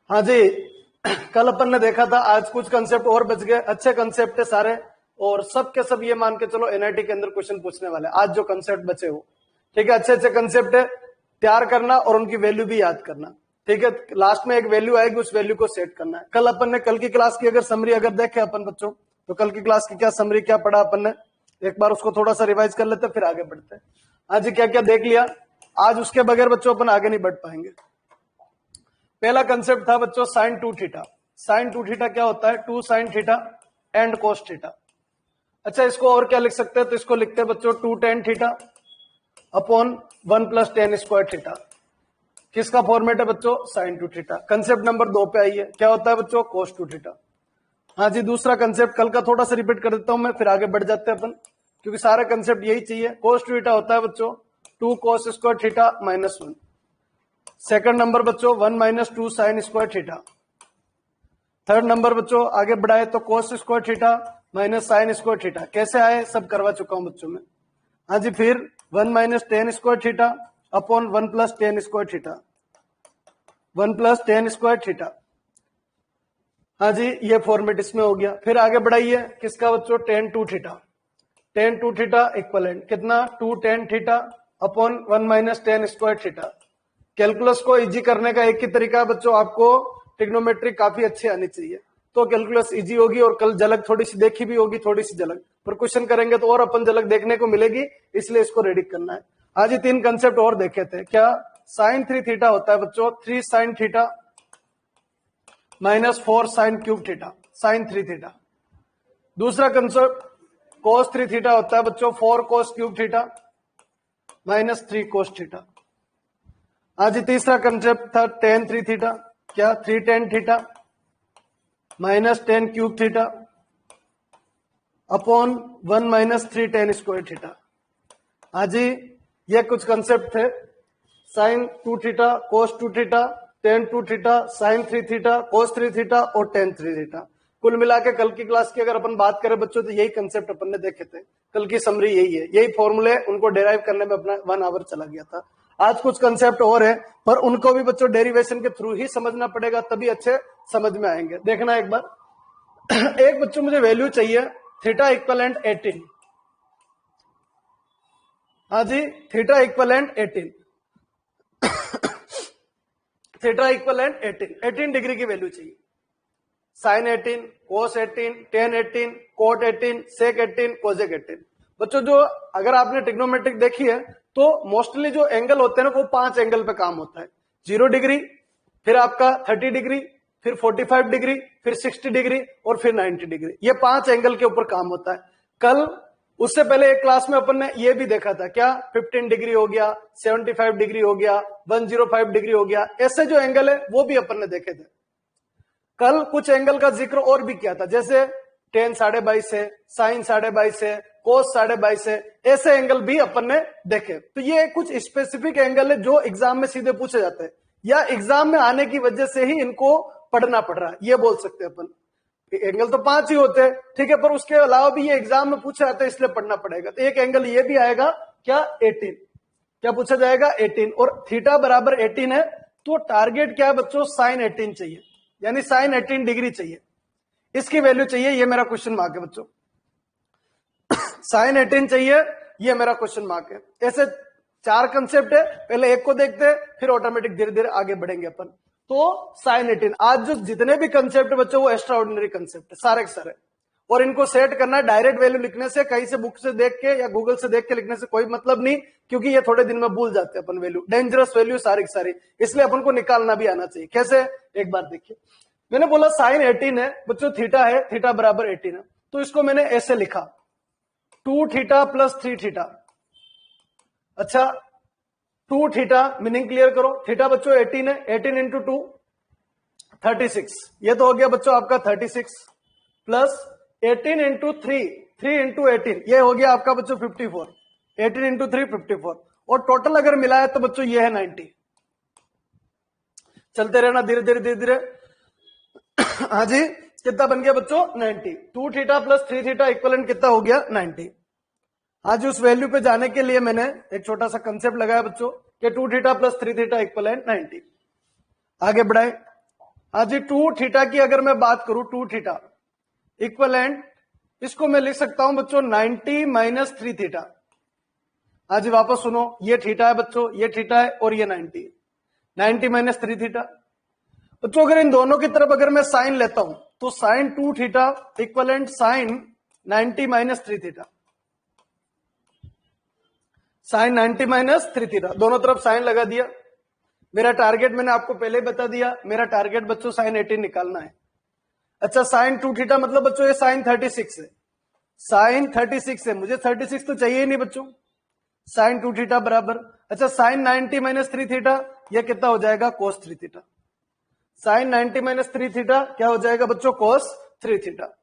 हाँ जी, कल अपन ने देखा था, आज कुछ कंसेप्ट और बच गए। अच्छे कंसेप्ट है सारे, और सब के सब ये मान के चलो एनआईटी के अंदर क्वेश्चन पूछने वाले आज जो कंसेप्ट बचे हो। ठीक है, अच्छे अच्छे कंसेप्ट है, तैयार करना और उनकी वैल्यू भी याद करना। ठीक है, लास्ट में एक वैल्यू आएगी, उस वैल्यू को सेट करना है। कल अपन ने कल की क्लास की अगर समरी अगर देखे अपन बच्चों, तो कल की क्लास की क्या समरी क्या पढ़ा अपन ने, एक बार उसको थोड़ा सा रिवाइज कर लेते फिर आगे बढ़ते हैं। आज क्या क्या देख लिया, आज उसके बगैर बच्चों अपन आगे नहीं बढ़ पाएंगे। पहला कंसेप्ट था बच्चों sine two theta. Sine two theta क्या होता है? Two sine theta and cos theta. अच्छा, इसको और क्या लिख सकते हैं? तो इसको लिखते हैं बच्चों two tan theta upon 1 plus tan square theta. किसका फॉर्मेट है बच्चों? Sine two theta. Concept number 2 पे आइए, क्या होता है बच्चों? Cos two theta. हाँ जी, दूसरा कंसेप्ट कल का थोड़ा सा रिपीट कर देता हूं मैं, फिर आगे बढ़ जाते हैं अपन, क्योंकि सारे कंसेप्ट यही चाहिए। कोस टू थीटा होता है बच्चों two cos square theta minus 1। Second number बच्चों 1 minus 2 sine square theta. Third number बच्चों आगे बढ़ाए तो cos square theta minus sine square theta. कैसे आए सब करवा चुका हूं बच्चों में। हाँ जी, फिर 1 minus tan square theta upon 1 plus tan square theta, 1 plus tan square theta. हाँ जी, ये फॉर्मेट इसमें हो गया। फिर आगे बढ़ाइए, किसका बच्चों? Tan two theta. Tan two theta equivalent कितना? Two tan theta upon 1 minus tan square theta. Calculus को इजी करने का एक ही तरीका है बच्चों, आपको ट्रिग्नोमेट्री काफी अच्छी आनी चाहिए तो कैलकुलस इजी होगी। और कल झलक थोड़ी सी देखी भी होगी, थोड़ी सी झलक, पर क्वेश्चन करेंगे तो और अपन झलक देखने को मिलेगी, इसलिए इसको रेडी करना है। आज ही 3 कंसेप्ट और देखे थे। क्या? साइन 3 थीटा होता है बच्चों 3 sine theta minus 4 sine cube theta, sine 3 theta. दूसरा कंसेप्ट कोस 3 थीटा होता है बच्चों 4 cos cube theta minus 3 cos theta. आज तीसरा कंसेप्ट था टेन 3 थीटा। क्या? 3 tan theta minus 10 cube theta upon 1 minus 3 tan square theta. आज ये कुछ कंसेप्ट थे, sine 2 theta, cos 2 theta, tan 2 theta, sine 3 theta, कोस 3 थीटा और टेन 3 थीटा। कुल मिला के कल की क्लास की अगर अपन बात करें बच्चों तो यही कंसेप्ट अपन ने देखे थे। कल की समरी यही है, यही फॉर्मूले, उनको डेराइव करने में अपना 1 आवर चला गया था। आज कुछ कंसेप्ट और है, पर उनको भी बच्चों डेरिवेशन के थ्रू ही समझना पड़ेगा, तभी अच्छे समझ में आएंगे। देखना एक बार एक बच्चों मुझे वैल्यू चाहिए थीटा इक्वलेंट 18। हाँ जी, theta equivalent 18, theta equivalent 18 degree की वैल्यू चाहिए। Sine 18, cos 18, tan 18, cot 18, sec 18, cosec 18। बच्चों जो अगर आपने ट्रिग्नोमेट्रिक देखी है तो मोस्टली जो एंगल होते हैं ना वो 5 एंगल पे काम होता है। 0 डिग्री, फिर आपका 30 डिग्री, फिर 45 डिग्री, फिर 60 डिग्री और फिर 90 डिग्री। ये 5 एंगल के ऊपर काम होता है। कल उससे पहले एक क्लास में अपन ने ये भी देखा था, क्या? 15 डिग्री हो गया, 75 डिग्री हो गया, 105 डिग्री हो गया। ऐसे जो एंगल है वो भी अपन ने देखे थे। कल कुछ एंगल का जिक्र और भी किया था, जैसे टेन 22.5 है, साइन 22.5 है, कोस 22.5 है। ऐसे एंगल भी अपन ने देखे। तो ये कुछ स्पेसिफिक एंगल है जो एग्जाम में सीधे पूछे जाते हैं, या एग्जाम में आने की वजह से ही इनको पढ़ना पड़ रहा है, ये बोल सकते हैं अपन। एंगल तो 5 ही होते हैं, ठीक है, पर उसके अलावा भी ये एग्जाम में पूछे जाते हैं, इसलिए पढ़ना पड़ेगा। तो एक एंगल ये भी आएगा, क्या? 18। क्या पूछा जाएगा? 18। और थीटा बराबर 18 है, तो टारगेट क्या है बच्चों? साइन 18 चाहिए, यानी साइन 18 डिग्री चाहिए, इसकी वैल्यू चाहिए। ये मेरा क्वेश्चन मार्क है बच्चों, साइन 18 चाहिए, ये मेरा क्वेश्चन मार्क है। ऐसे 4 कंसेप्ट है, पहले एक को देखते हैं, फिर ऑटोमेटिक धीरे धीरे आगे बढ़ेंगे अपन। तो साइन 18, आज जो जितने भी कंसेप्ट है बच्चों वो एक्स्ट्रा ऑर्डिनरी कंसेप्ट है, सारे के सारे। और इनको सेट करना है डायरेक्ट वैल्यू लिखने से, कहीं से बुक से देख के या गूगल से देख के लिखने से कोई मतलब नहीं, क्योंकि ये थोड़े दिन में भूल जाते हैं अपन वैल्यू, डेंजरस वैल्यू सारी की सारी। इसलिए अपन को निकालना भी आना चाहिए। कैसे? एक बार देखिए, मैंने बोला साइन 18 है बच्चों, थीटा है, थीटा बराबर 18 है, तो इसको मैंने ऐसे लिखा 2 थीटा प्लस 3 थीटा। अच्छा, 2 थीटा मीनिंग क्लियर करो। थीटा बच्चों 18 है, 18 इंटू 2 36, ये तो हो गया बच्चों आपका 36, प्लस 18 इंटू 3, 3 इंटू 18, ये हो गया आपका बच्चों 54। 18 इंटू 3 54, और टोटल अगर मिला है तो बच्चों ये है 90। चलते रहना धीरे धीरे धीरे धीरे। हाँ जी, कितना बन गया बच्चों? 90। 2 थीटा प्लस 3 थीटा इक्वलेंट कितना हो गया? 90। आज उस वैल्यू पे जाने के लिए मैंने एक छोटा सा कंसेप्ट लगाया बच्चों कि 2 थीटा प्लस 3 थीटा इक्वलेंट 90। आगे बढ़ाए, हाँ जी, 2 थीटा की अगर मैं बात करूं, 2 थीटा इक्वलेंट, इसको मैं लिख सकता हूं बच्चों 90 माइनस 3 थीटा। हाँ जी, वापस सुनो, ये थीटा है बच्चों, ये थीटा है और ये 90 माइनस 3 थीटा। बच्चों अगर इन दोनों की तरफ अगर मैं साइन लेता हूं तो sine 2 theta equivalent sine 90 minus 3 theta, sine 90 minus 3 theta, दोनों तरफ साइन लगा दिया। मेरा टारगेट मैंने आपको पहले ही बता दिया, मेरा टारगेट बच्चों साइन 18 निकालना है। अच्छा, साइन 2 थीटा मतलब बच्चों ये साइन 36 है, साइन 36 है, मुझे 36 तो चाहिए ही नहीं बच्चों। साइन 2 थीटा बराबर, अच्छा साइन 90 माइनस 3 थीटा, यह कितना हो जाएगा कोस 3 थीटा। साइन 90 माइनस 3 थीटा क्या हो जाएगा बच्चों, कोस 3 थीटा।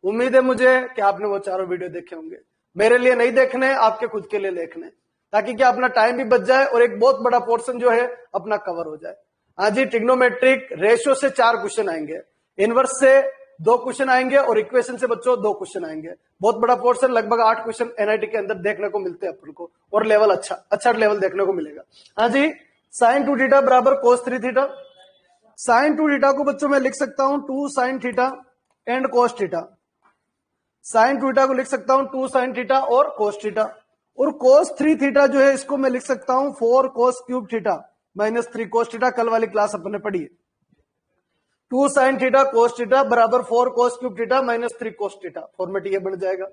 उम्मीद है मुझे कि आपने वो चारों वीडियो देखे होंगे। मेरे लिए नहीं देखने, आपके खुद के लिए देखने, ताकि क्या अपना टाइम भी बच जाए और एक बहुत बड़ा पोर्शन जो है अपना कवर हो जाए। हाँ जी, ट्रिग्नोमेट्रिक रेशियो से 4 क्वेश्चन आएंगे, इनवर्स से 2 क्वेश्चन आएंगे और इक्वेशन से बच्चों 2 क्वेश्चन आएंगे। बहुत बड़ा पोर्शन, लगभग 8 क्वेश्चन एनआईटी के अंदर देखने को मिलते हैं अपन को, और लेवल अच्छा लेवल देखने को मिलेगा। हाँ जी, साइन 2 थीटा बराबर कोस 3 थीटा। साइन 2 थीटा को बच्चों मैं लिख सकता हूं 2 sine theta and cos theta. Sine 2 theta को लिख सकता हूं 2 साइन थीटा और कोस थीटा। और कोस 3 थीटा जो है इसको मैं लिख सकता हूं 4 cos cube theta minus 3 cos theta. कल वाली क्लास अपन ने पढ़ी है। 2 साइन थीटा कोस थीटा बराबर 4 cos cube theta minus 3 cos theta, format ये बन जाएगा।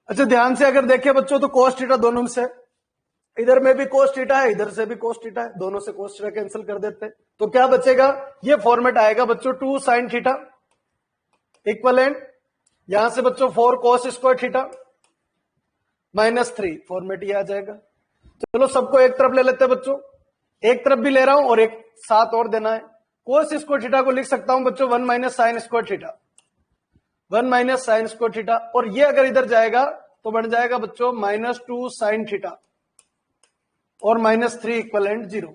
अच्छा ध्यान से अगर देखें बच्चों तो कोस थीटा दोनों में से, इधर में भी कोस थीटा है, इधर से भी कोस थीटा है, दोनों से कोस थीटा कैंसिल कर देते हैं तो क्या बचेगा, ये फॉर्मेट आएगा बच्चों 2 साइन थीटा इक्वलेंट, यहां से बच्चों 4 कोस स्क्वायर थीटा माइनस 3, फॉर्मेट ये आ जाएगा। चलो सबको एक तरफ ले लेते हैं बच्चों, एक तरफ भी ले रहा हूं और एक साथ और देना है। कोस स्क्वायर थीटा को लिख सकता हूं बच्चों 1 minus sine square theta, 1 minus sine square theta, और ये अगर इधर जाएगा तो बन जाएगा बच्चों माइनस 2 साइन थीटा और माइनस 3 इक्वलेंट 0।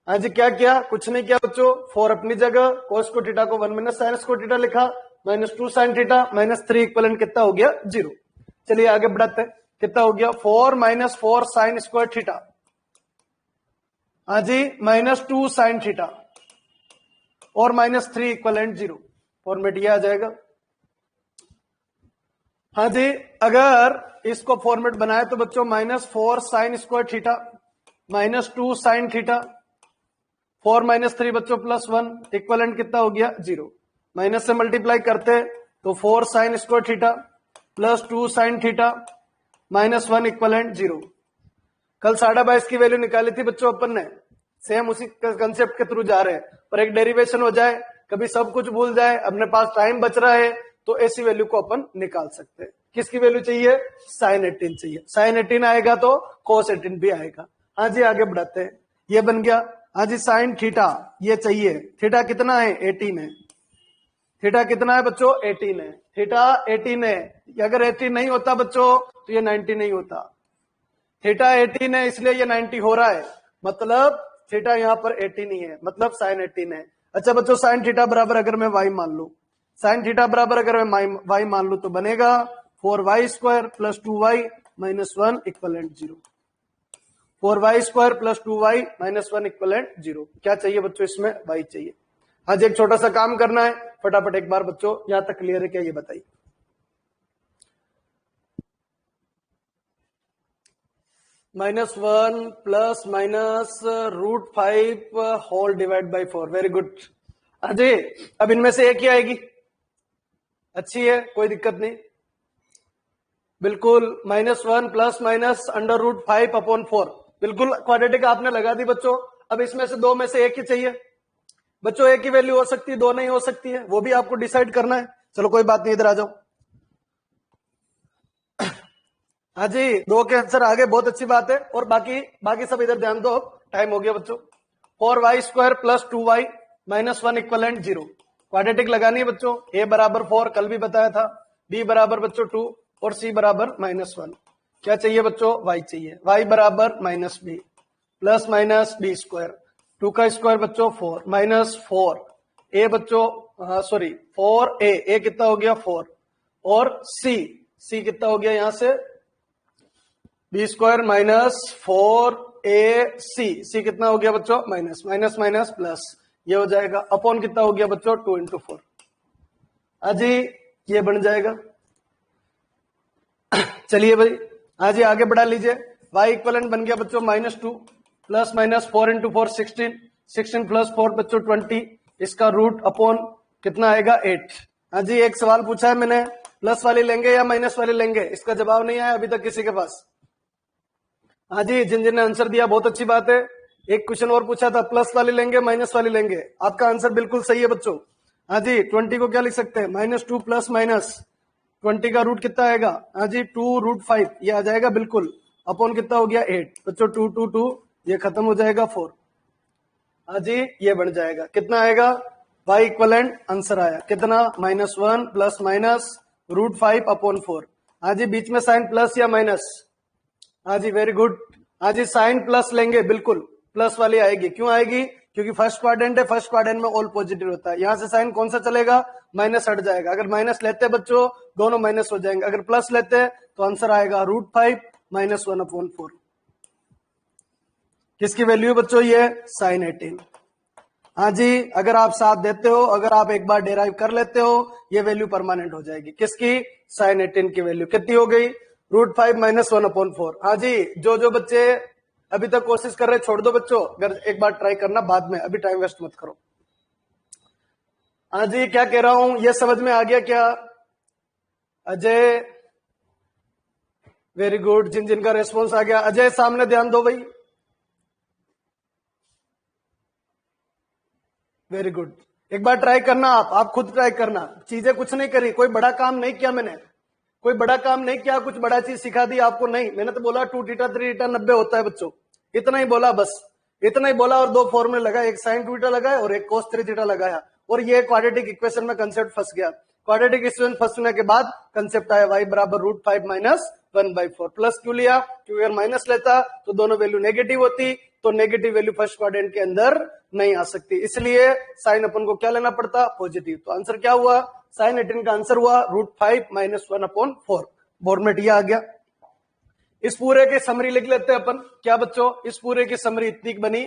हाँ जी, क्या किया, कुछ नहीं किया बच्चों, 4 अपनी जगह, कोस को थीटा को 1 माइनस साइन स्क्वायर थीटा लिखा, minus 2 sine theta minus 3 equivalent कितना हो गया 0। चलिए आगे बढ़ाते हैं, कितना हो गया 4 माइनस 4 साइन स्क्वायर थीटा, हाँ जी माइनस 2 साइन थीटा और माइनस 3 इक्वलेंट 0, फॉर्मेट ये आ जाएगा। हाँ जी, अगर इसको फॉर्मेट बनाए तो बच्चों minus 4 sign square theta minus 2 sine theta 4 minus 3 बच्चों प्लस 1 इक्वलेंट कितना हो गया 0। माइनस से मल्टीप्लाई करते तो 4 sign square theta plus 2 sine theta minus 1 equivalent 0। कल 22.5 की वैल्यू निकाली थी बच्चों अपन ने, सेम उसी कंसेप्ट के थ्रू जा रहे हैं, पर एक डेरिवेशन हो जाए, कभी सब कुछ भूल जाए, अपने पास टाइम बच रहा है तो ऐसी वैल्यू को अपन निकाल सकते हैं। किसकी वैल्यू चाहिए, साइन 18 चाहिए, साइन 18 आएगा तो कोस 18 भी आएगा। हाँ जी आगे बढ़ाते हैं, ये बन गया। हाँ जी, साइन थीटा ये चाहिए, थीटा कितना है 18 है, थीटा कितना है बच्चों 18 है, थीटा 18 है, अगर 18 नहीं होता बच्चों तो ये 90 नहीं होता, थीटा 18 है इसलिए ये 90 हो रहा है, मतलब थीटा यहां पर 18 ही है, मतलब साइन 18 है। अच्छा बच्चों, साइन थीटा बराबर अगर मैं y मान लू, साइन थीटा बराबर अगर मैं y मान लू तो बनेगा 4y square plus 2y minus 1 equivalent 0, 4y square plus 2y minus 1 equivalent 0। क्या चाहिए बच्चों, इसमें y चाहिए। आज एक छोटा सा काम करना है, फटाफट एक बार बच्चों यहां तक क्लियर है क्या ये बताइए। -1 plus minus √5 whole divide by 4, very good. Ajay अब इनमें से एक ही आएगी, अच्छी है कोई दिक्कत नहीं, बिल्कुल। -1 प्लस माइनस √5 अपॉन 4, बिल्कुल क्वाड्रेटिक आपने लगा दी बच्चों। अब इसमें से दो में से एक ही चाहिए बच्चों, एक ही वैल्यू हो सकती है, दो नहीं हो सकती है, वो भी आपको डिसाइड करना है। चलो कोई बात नहीं, इधर आ जाओ। हाँ जी, दो के आंसर आ गए, बहुत अच्छी बात है। और बाकी सब इधर ध्यान दो, टाइम हो गया बच्चों। 4y square plus 2y minus 1 equivalent 0, quadratic लगानी है बच्चों। a बराबर 4 कल भी बताया था, b बराबर बच्चों 2 और c बराबर -1। क्या चाहिए बच्चों, y चाहिए, y बराबर minus b plus minus b square, 2 का स्क्वायर बच्चों 4 माइनस 4 a बच्चों सॉरी 4a कितना हो गया 4 और c कितना हो गया यहां से बी स्क्वायर माइनस 4ac, सी कितना हो गया बच्चों माइनस माइनस माइनस प्लस, ये हो जाएगा, अपॉन कितना हो गया बच्चों 2 इंटू 4। अजी ये बन जाएगा। चलिए भाई अजी आगे बढ़ा लीजिए। y इक्वलेंट बन गया बच्चों -2 प्लस माइनस 4 इंटू 4 16, 16 प्लस 4 बच्चों 20, इसका रूट अपॉन कितना आएगा 8। हाँ जी एक सवाल पूछा है मैंने, प्लस वाली लेंगे या माइनस वाली लेंगे, इसका जवाब नहीं आया अभी तक किसी के पास। हाँ जी जिन जिन ने आंसर दिया बहुत अच्छी बात है। एक क्वेश्चन और पूछा था, प्लस वाली लेंगे माइनस वाली लेंगे, आपका आंसर बिल्कुल सही है बच्चों। हाँ जी 20 को क्या लिख सकते हैं, -2 प्लस माइनस 20 का रूट कितना आएगा, हाँ जी 2√5 ये आ जाएगा बिल्कुल, अपॉन कितना हो गया 8 बच्चों 2 2 2 ये खत्म हो जाएगा 4। हाँ जी ये बन जाएगा, कितना आएगा y इक्वलेंट आंसर आया कितना -1 प्लस माइनस √5 अपॉन 4। हाँ जी बीच में साइन प्लस या माइनस, हाँ जी वेरी गुड। हाँ जी साइन प्लस लेंगे, बिल्कुल प्लस वाली आएगी, क्यों आएगी, क्योंकि फर्स्ट क्वाड्रेंट है, फर्स्ट क्वाड्रेंट में ऑल पॉजिटिव होता है, यहां से साइन कौन सा चलेगा, माइनस हट जाएगा। अगर माइनस लेते हैं बच्चों दोनों माइनस हो जाएंगे, अगर प्लस लेते हैं तो आंसर आएगा √5 -1 अपॉन 4। किसकी वैल्यू बच्चों, ये साइन 18। हाँ जी अगर आप साथ देते हो, अगर आप एक बार डेराइव कर लेते हो, ये वैल्यू परमानेंट हो जाएगी। किसकी, साइन 18 की वैल्यू कितनी हो गई, √5 -1 अपॉन 4। हाँ जी जो बच्चे अभी तक कोशिश कर रहे छोड़ दो बच्चों, अगर एक बार ट्राई करना बाद में, अभी टाइम वेस्ट मत करो। हाँ जी क्या कह रहा हूं, ये समझ में आ गया क्या अजय, वेरी गुड। जिन जिन का रेस्पॉन्स आ गया, अजय सामने ध्यान दो भाई, वेरी गुड। एक बार ट्राई करना, आप खुद ट्राई करना, चीजें कुछ नहीं करी, कोई बड़ा काम नहीं किया मैंने, कोई बड़ा काम नहीं किया, कुछ बड़ा चीज सिखा दी आपको नहीं, मैंने तो बोला 2 थीटा 3 थीटा 90 होता है बच्चों, इतना ही बोला, बस इतना ही बोला, और 2 फॉर्मूले लगाए, एक साइन 2 थीटा लगाया और एक cos 3 थीटा लगाया, और ये क्वाड्रेटिक इक्वेशन में कंसेप्ट फंस गया। क्वाड्रेटिक इक्वेशन फंसने के बाद कंसेप्ट आया y बराबर √5 -1/4। प्लस क्यों लिया, क्योंकि अगर माइनस लेता तो दोनों वैल्यू नेगेटिव होती, तो नेगेटिव वैल्यू फर्स्ट क्वाड्रेंट के अंदर नहीं आ सकती, इसलिए साइन अपन को क्या लेना पड़ता, पॉजिटिव। तो आंसर क्या हुआ, साइन 18 का आंसर हुआ √5 -1 अपॉन 4। फॉर्मेट ये आ गया। इस पूरे की समरी लिख लेते हैं अपन, क्या बच्चों, इस पूरे की समरी इतनी बनी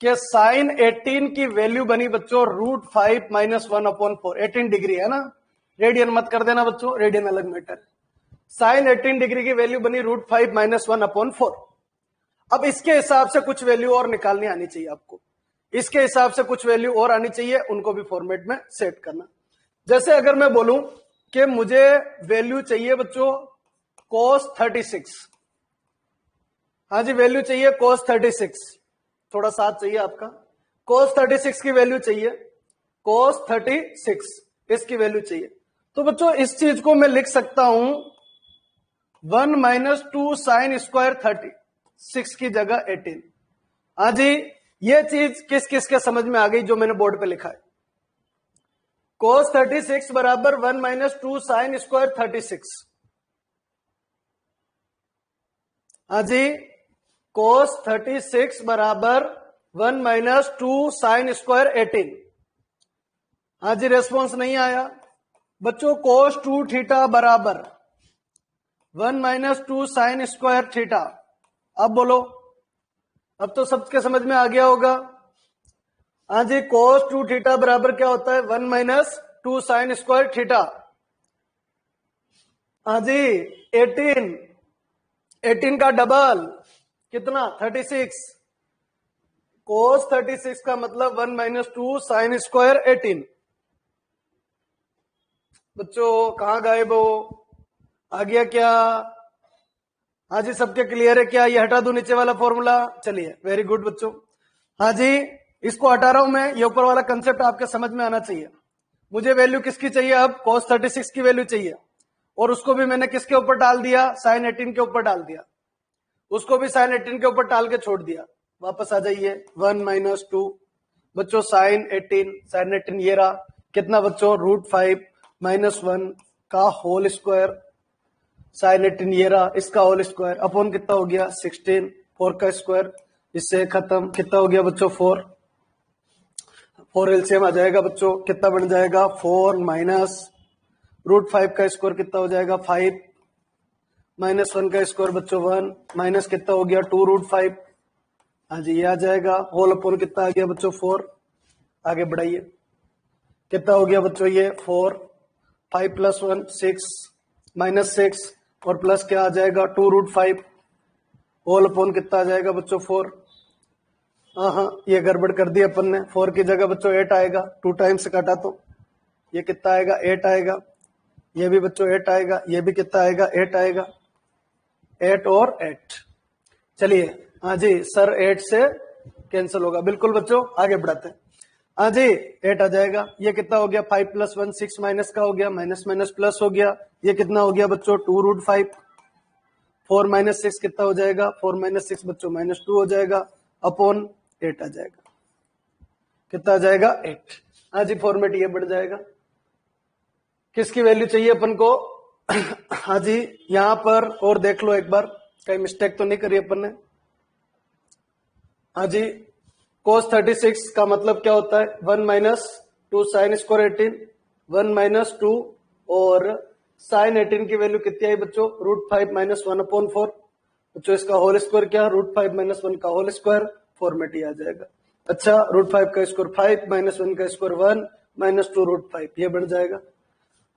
कि साइन 18 की वैल्यू बनी बच्चों √5 -1 अपॉन 4। 18 डिग्री है ना, रेडियन मत कर देना बच्चों, रेडियन अलग मैटर। साइन 18 डिग्री की वैल्यू बनी √5 -1 अपॉन 4। अब इसके हिसाब से कुछ वैल्यू और निकालनी आनी चाहिए आपको, इसके हिसाब से कुछ वैल्यू और आनी चाहिए, उनको भी फॉर्मेट में सेट करना। जैसे अगर मैं बोलूं कि मुझे वैल्यू चाहिए बच्चों cos 36, हाँ जी वैल्यू चाहिए cos 36, थोड़ा साथ चाहिए आपका, cos 36 की वैल्यू चाहिए, cos 36 इसकी वैल्यू चाहिए। तो बच्चों इस चीज को मैं लिख सकता हूं 1 - 2 sin स्क्वायर 36 की जगह 18। हाँ जी ये चीज किस किस के समझ में आ गई जो मैंने बोर्ड पे लिखा है, cos 36 बराबर 1 - 2 sin स्क्वायर 36। हाँ जी cos 36 बराबर 1 - 2 sin स्क्वायर 18। हाँ जी रेस्पॉन्स नहीं आया बच्चों। cos 2 थीटा बराबर 1 - 2 sin स्क्वायर थीटा। अब बोलो, अब तो सबके समझ में आ गया होगा। हाँ जी cos 2 थीटा बराबर क्या होता है, 1 - 2 sin स्क्वायर थीटा। हाँ जी 18 का डबल कितना 36, cos 36 का मतलब 1 - 2 sin स्क्वायर 18। बच्चों कहां गायब हो, आ गया क्या, हाँ जी सबके क्लियर है क्या, ये हटा दूं नीचे वाला फॉर्मूला, चलिए वेरी गुड बच्चों। हाँ जी इसको हटा रहा हूं मैं, ये ऊपर वाला कंसेप्ट आपके समझ में आना चाहिए। मुझे वैल्यू किसकी चाहिए, अब cos 36 की वैल्यू चाहिए, और उसको भी मैंने किसके ऊपर डाल दिया, sin 18 के ऊपर डाल दिया, उसको भी sin 18 के ऊपर डाल के छोड़ दिया। वापस आ जाइए 1 - 2 बच्चों sin 18 ये रहा कितना बच्चों √5 -1 का होल स्क्वायर, sin 18 ये रहा इसका होल स्क्वायर, अपॉन कितना हो गया 16, 4 का स्क्वायर, इससे खत्म, कितना हो गया बच्चों 4 एलसीएम आ जाएगा बच्चों, कितना बन जाएगा 4 माइनस √5 का स्क्वायर कितना हो जाएगा 5, -1 का स्क्वायर बच्चों 1, माइनस कितना हो गया 2 √5। हाँ जी ये आ जाएगा, होल अपॉन कितना आ गया बच्चों 4। आगे बढ़ाइए, कितना हो गया बच्चों ये 4, 5 + 1 6 -6 और प्लस क्या आ जाएगा 2√5 होल अपॉन कितना आ जाएगा बच्चों 4। हाँ ये गड़बड़ कर दी अपन ने, 4 की जगह बच्चों 8 आएगा, 2 टाइम्स काटा तो ये कितना आएगा 8 आएगा, ये भी बच्चों 8 आएगा, ये भी कितना आएगा 8 आएगा, 8 और 8। चलिए हाँ जी सर 8 से कैंसिल होगा, बिल्कुल बच्चों आगे बढ़ाते हैं। हाँ जी 8 आ जाएगा, ये कितना हो गया 5 + 1 6 माइनस का हो गया, माइनस माइनस प्लस हो गया, ये कितना हो गया बच्चों 2√5, 4 - 6 कितना हो जाएगा 4 - 6 बच्चों -2 हो जाएगा अपॉन 8 आ जाएगा, कितना आ जाएगा 8। हाँ जी फॉर्मेट ये बढ़ जाएगा, किसकी वैल्यू चाहिए अपन को हाँ जी यहां पर और देख लो एक बार कहीं मिस्टेक तो नहीं करी अपन ने। हाँ जी cos 36 का मतलब क्या होता है 1 - 2 sin स्क्वायर 18, 1 - 2 और sin 18 की वैल्यू कितनी आई बच्चों √5 - 1/4 बच्चों, इसका होल स्क्वायर क्या √5 - 1 का होल स्क्वायर, फॉर्मेट ही आ जाएगा। अच्छा √5 का स्क्वायर 5 - 1 का स्क्वायर 1 - 2 √5 ये बढ़ जाएगा।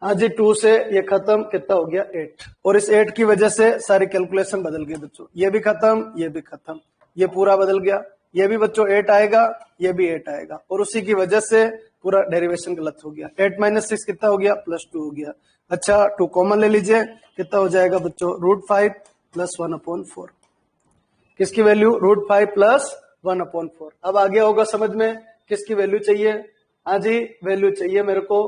हाँ जी 2 से ये खत्म, कितना हो गया 8 और इस 8 की वजह से सारी कैलकुलेशन बदल गई बच्चों, ये भी खत्म ये भी खत्म, ये पूरा बदल गया, ये भी बच्चों 8 आएगा ये भी 8 आएगा और उसी की वजह से पूरा डेरिवेशन गलत हो गया। 8 - 6 कितना हो गया +2 हो गया। अच्छा 2 कॉमन ले लीजिए, कितना हो जाएगा बच्चों √5 + 1/4, किसकी वैल्यू √5 + 1/4। अब आ गया होगा समझ में किसकी वैल्यू चाहिए। हाँ जी वैल्यू चाहिए मेरे को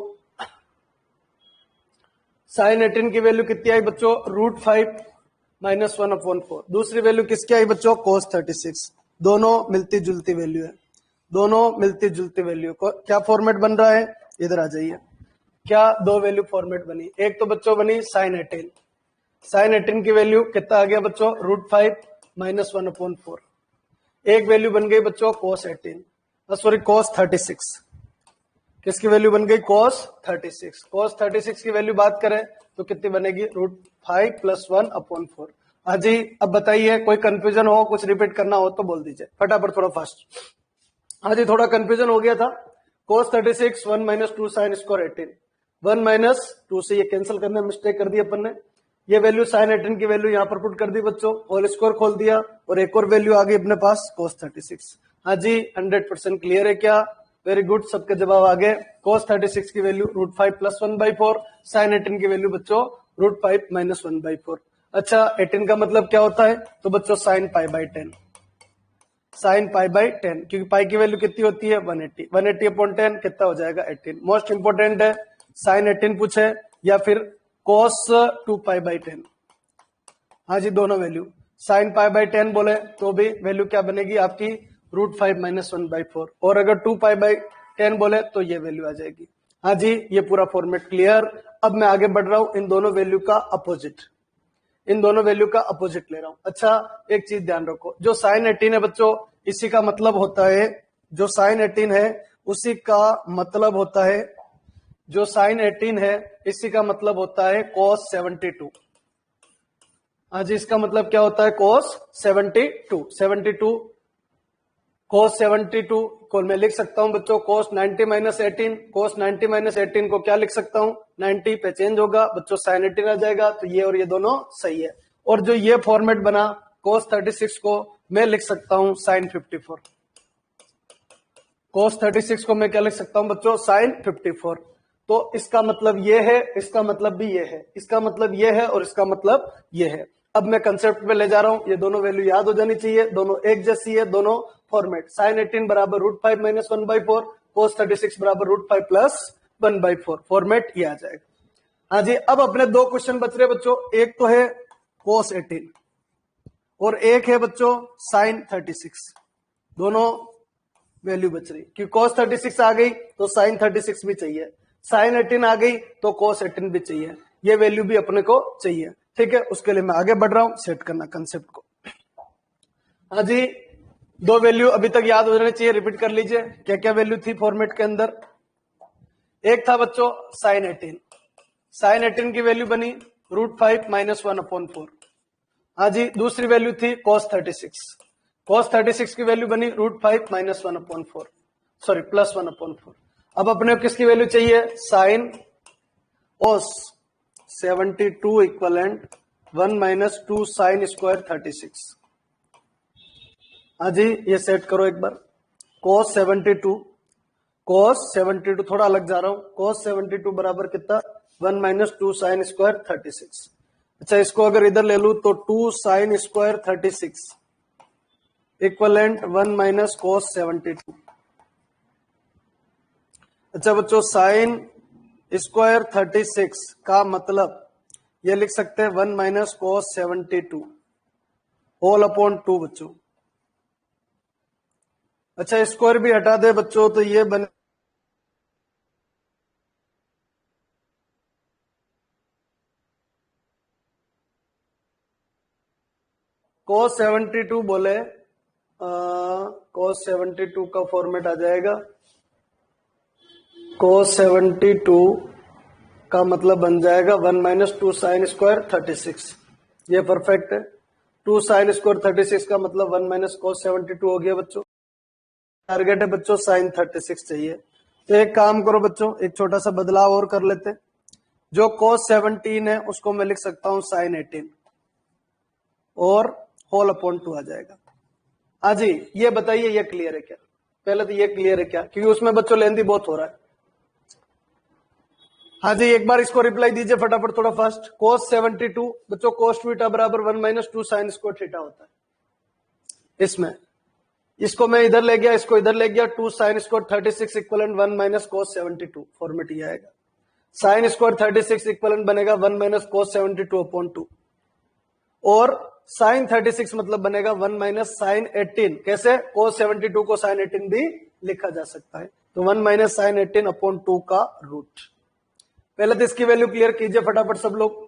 sin 18 की वैल्यू कितनी आई बच्चों √5 - 1/4। दूसरी वैल्यू किसकी आई बच्चों cos 36, दोनों मिलती जुलती वैल्यू है, दोनों मिलती जुलती वैल्यू को क्या फॉर्मेट बन रहा है, इधर आ जाइए, क्या दो वैल्यू फॉर्मेट बनी, एक तो बच्चों बनी sin 18, sin 18 की वैल्यू कितना आ गया बच्चों √5 - 1/4, एक वैल्यू बन गई बच्चों cos 18 सॉरी cos 36, किसकी वैल्यू बन गई cos 36, cos 36 की वैल्यू बात करें तो कितनी बनेगी √5 + 1/4। हाँ जी अब बताइए कोई कंफ्यूजन हो कुछ रिपीट करना हो तो बोल दीजिए फटाफट थोड़ा फास्ट। हाँ जी थोड़ा कंफ्यूजन हो गया था, cos 36 1 - 2 sin स्क्वायर 18, 1 - 2 से ये कैंसिल करने में मिस्टेक कर दी अपन ने, ये वैल्यू sin 18 की वैल्यू यहाँ पर पुट कर दी बच्चों, होल स्क्वायर खोल दिया और एक और वैल्यू आ गई अपने पास cos 36। हाँ जी 100% क्लियर है क्या, वेरी गुड, सबके जवाब आ गए। cos 36 की वैल्यू √5 + 1/4, sin 18 की वैल्यू बच्चों √5 - 1/4। अच्छा 18 का मतलब क्या होता है तो बच्चों sin π/10, sin π/10 क्योंकि पाई की वैल्यू कितनी होती है 180, 180/10 कितना हो जाएगा 18। मोस्ट इंपोर्टेंट है sin 18 पूछे या फिर cos 2π/10, हाँ जी दोनों वैल्यू, sin π/10 बोले तो भी वैल्यू क्या बनेगी आपकी √5 - 1/4 और अगर 2π/10 बोले तो ये वैल्यू आ जाएगी। हाँ जी ये पूरा फॉर्मेट क्लियर। अब मैं आगे बढ़ रहा हूं इन दोनों वैल्यू का अपोजिट, इन दोनों वैल्यू का अपोजिट ले रहा हूं। अच्छा एक चीज ध्यान रखो, जो sin 18 है बच्चों इसी का मतलब होता है, जो sin 18 है उसी का मतलब होता है, जो sin 18 है इसी का मतलब होता है cos 72। हाँ जी इसका मतलब क्या होता है cos 72 cos 72 को मैं लिख सकता हूं बच्चों cos 90 - 18, cos 90 - 18 को क्या लिख सकता हूं 90 पे चेंज होगा बच्चों sin 18 आ जाएगा, तो ये और ये दोनों सही है। और जो ये फॉर्मेट बना cos 36 को मैं लिख सकता हूं sin 54, cos 36 को मैं क्या लिख सकता हूं बच्चों sin 54। तो इसका मतलब ये है, इसका मतलब भी ये है, इसका मतलब ये है और इसका मतलब ये है। अब मैं कंसेप्ट पे ले जा रहा हूं, ये दोनों वैल्यू याद हो जानी चाहिए, दोनों एक जैसी है, दोनों फॉर्मेट sin 18 बराबर √5 - 1/4, cos 36 बराबर √5 + 1/4, फॉर्मेट ये आ जाएगा। हाँ जी अब अपने दो क्वेश्चन बच रहे बच्चों, एक तो है cos 18 और एक है बच्चों sin 36, दोनों वैल्यू बच रही, क्योंकि cos 36 आ गई तो sin 36 भी चाहिए, sin 18 आ गई तो cos 18 भी चाहिए, ये वैल्यू भी अपने को चाहिए। ठीक है उसके लिए मैं आगे बढ़ रहा हूं, सेट करना कंसेप्ट को। हाँ जी दो वैल्यू अभी तक याद हो जाने चाहिए, रिपीट कर लीजिए क्या क्या वैल्यू थी फॉर्मेट के अंदर। एक था बच्चों sin 18, sin 18 की वैल्यू बनी √5 - 1/4। हाँ जी दूसरी वैल्यू थी cos 36, cos 36 की वैल्यू बनी √5 - 1/4। सॉरी +1/4। अब अपने को किसकी वैल्यू चाहिए, साइन ओस 72 इक्वलेंट 1 - 2 साइन स्क्वायर 36। हाँ जी, ये सेट करो एक बार। cos 72 थोड़ा अलग जा रहा हूं। cos 72 बराबर कितना, 1 - 2 साइन स्क्वायर 36। अच्छा, इसको अगर इधर ले लू तो 2 साइन स्क्वायर 36 इक्वलेंट 1 - cos 72। अच्छा बच्चों, साइन स्क्वायर 36 का मतलब ये लिख सकते हैं 1 - cos 72 होल अपॉन 2 बच्चों। अच्छा, स्क्वायर भी हटा दे बच्चों तो ये बने cos 72 बोले cos 72 का फॉर्मेट आ जाएगा, cos 72 का मतलब बन जाएगा 1 - 2 साइन स्क्वायर 36। ये परफेक्ट है। 2 साइन स्क्वायर 36 का मतलब 1 - cos 72 हो गया बच्चों। टारगेट है बच्चों साइन 36 चाहिए। तो एक काम करो बच्चों, एक छोटा सा बदलाव और कर लेते हैं। जो cos 17 है उसको मैं लिख सकता हूं साइन 18 और होल अपॉन 2 आ जाएगा। हाँ जी, ये बताइए ये क्लियर है क्या? पहले तो ये क्लियर है क्या, क्योंकि उसमें बच्चों लेंदी बहुत हो रहा है। हाँ जी, एक बार इसको रिप्लाई दीजिए फटाफट थोड़ा फास्ट। cos 72 बच्चों cos थीटा बराबर 1 - 2 साइन स्क्वायर थीटा होता है। इसमें इसको मैं इधर ले गया, इसको इधर ले गया, 2 sine square 36 equivalent 1 - cos 72 format ये आएगा। साइन स्क्वायर 36 इक्वलेंट बनेगा 1 - cos 72 अपॉन 2 और साइन 36 मतलब बनेगा 1 - साइन 18। कैसे? cos 72 को साइन 18 भी लिखा जा सकता है। तो 1 - साइन 18 अपॉन 2 का रूट। पहले तो इसकी वैल्यू क्लियर कीजिए फटाफट सब लोग।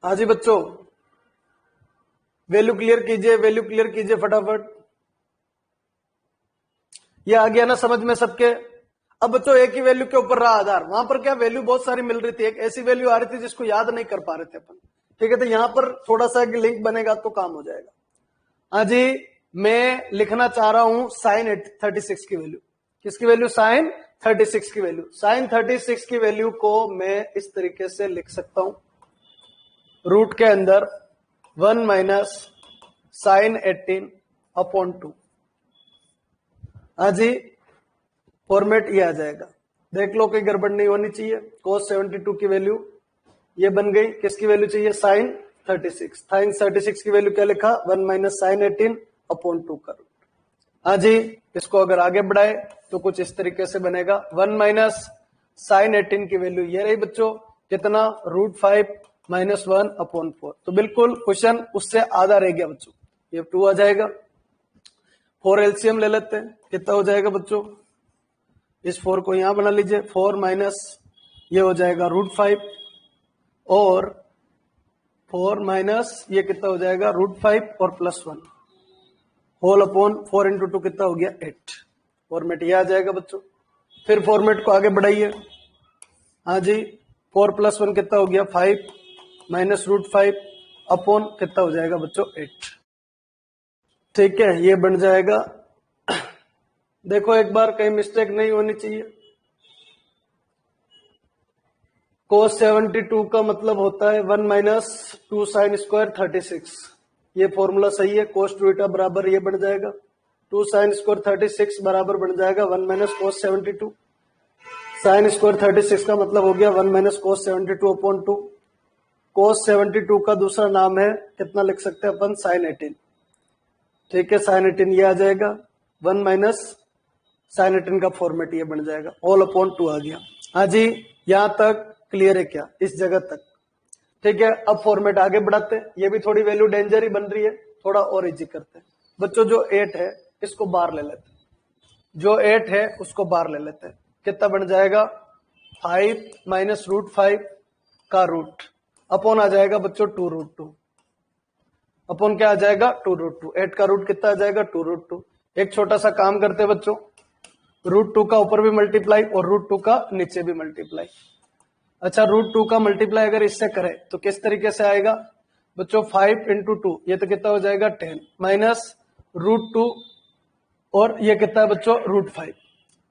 हाँ जी बच्चों, वैल्यू क्लियर कीजिए फटाफट। ये आ गया ना समझ में सबके? अब बच्चों एक ही वैल्यू के ऊपर रहा आधार। वहां पर क्या वैल्यू बहुत सारी मिल रही थी, एक ऐसी वैल्यू आ रही थी जिसको याद नहीं कर पा रहे थे अपन। ठीक है, तो यहां पर थोड़ा सा लिंक बनेगा तो काम हो जाएगा। हाँ जी, मैं लिखना चाह रहा हूं साइन 36 की वैल्यू। किसकी वैल्यू? साइन 36 की वैल्यू। साइन 36 की वैल्यू को मैं इस तरीके से लिख सकता हूं, रूट के अंदर 1 - साइन 18 अपॉन 2। हाँ जी, फॉर्मेट ये आ जाएगा। देख लो कोई गड़बड़ नहीं होनी चाहिए। cos 72 की वैल्यू ये बन गई। किसकी वैल्यू चाहिए? साइन 36। साइन 36 की वैल्यू क्या लिखा? 1 - साइन 18 अपॉन 2 का रूट। हाँ जी, इसको अगर आगे बढ़ाए तो कुछ इस तरीके से बनेगा। 1 - साइन 18 की वैल्यू ये रही बच्चों, कितना? √5 - 1 अपॉन 4। तो बिल्कुल क्वेश्चन उससे आधा रह गया बच्चों। ये 2 आ जाएगा। 4 एलसीएम ले लेते हैं, कितना हो जाएगा बच्चों? इस 4 को यहां बना लीजिए। 4 माइनस ये हो जाएगा √5 और 4 माइनस ये कितना हो जाएगा? √5 और +1 होल अपॉन 4 × 2 कितना हो गया? 8। फॉर्मेट ये आ जाएगा बच्चों। फिर फॉर्मेट को आगे बढ़ाइए। हाँ जी, 4 + 1 कितना हो गया? 5 माइनस √5 अपॉन कितना हो जाएगा बच्चों? 8। ठीक है, ये बन जाएगा। देखो एक बार, कहीं मिस्टेक नहीं होनी चाहिए। cos 72 का मतलब होता है 1 - 2 साइन स्क्वायर 36। ये फॉर्मूला सही है। cos थीटा बराबर ये बन जाएगा 2 साइन स्क्वायर 36 बराबर बन जाएगा 1 - cos 72। साइन स्क्वायर 36 का मतलब हो गया 1 - cos 72 अपॉन 2। cos 72 का दूसरा नाम है, कितना लिख सकते हैं अपन? साइन 18। ठीक है, साइन 18 ये आ जाएगा। 1 - साइन 18 का फॉर्मेट ये बन जाएगा। ऑल अपॉन 2 आ गया। हाँ जी, यहां तक क्लियर है क्या? इस जगह तक ठीक है। अब फॉर्मेट आगे बढ़ाते हैं। ये भी थोड़ी वैल्यू डेंजर ही बन रही है, थोड़ा और इजी करते हैं बच्चों। जो 8 है इसको बाहर ले लेते हैं, जो 8 है उसको बाहर ले लेते हैं। कितना बन जाएगा? 5 माइनस √5 का रूट अपॉन आ जाएगा बच्चों 2√2 अपॉन क्या आ जाएगा? 2√2। 8 का रूट कितना आ जाएगा? 2√2। एक छोटा सा काम करते हैं बच्चों, √2 का ऊपर भी मल्टीप्लाई और √2 का नीचे भी मल्टीप्लाई। अच्छा, √2 का मल्टीप्लाई अगर इससे करें तो किस तरीके से आएगा? बच्चों 5 इंटू 2 ये तो कितना हो जाएगा 10 माइनस √2 और ये कितना है बच्चों √5।